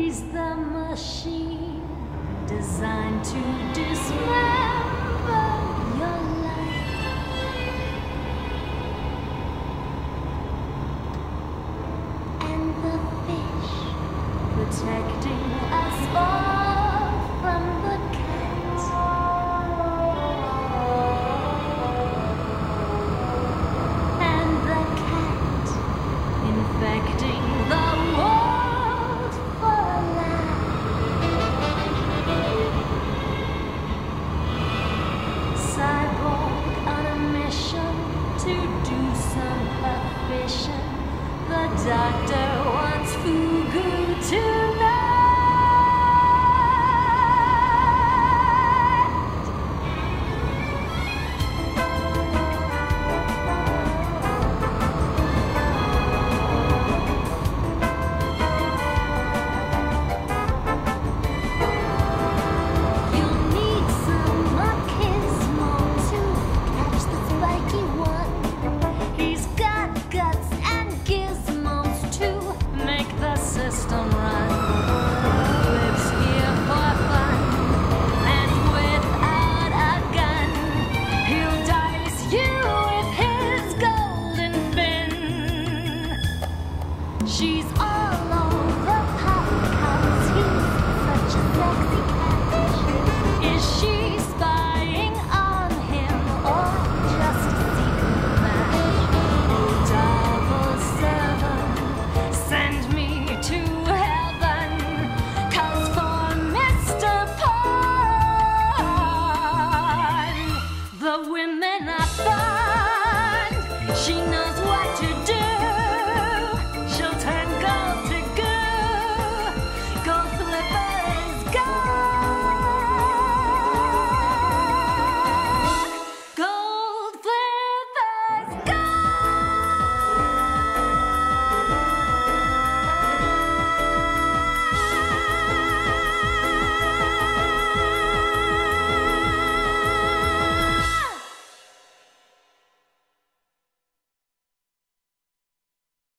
He's the machine designed to dismember your life. And the fish protecting us all from the cat. And the cat infecting the world for life. Cyborg on a mission to do some efficient. The doctor wants Fugu tonight. You'll need some machismo to catch the spiky one. He's got guts and gizmos to make the system run. Lives here for fun, and without a gun, he'll dice you with his golden fin. She's all over pop 'cause he's such a sexy catch. Is she spying on him or just a secret match? Oh, 777, send me to heaven, 'cause for Mr. Pawn, the women are fun. She knows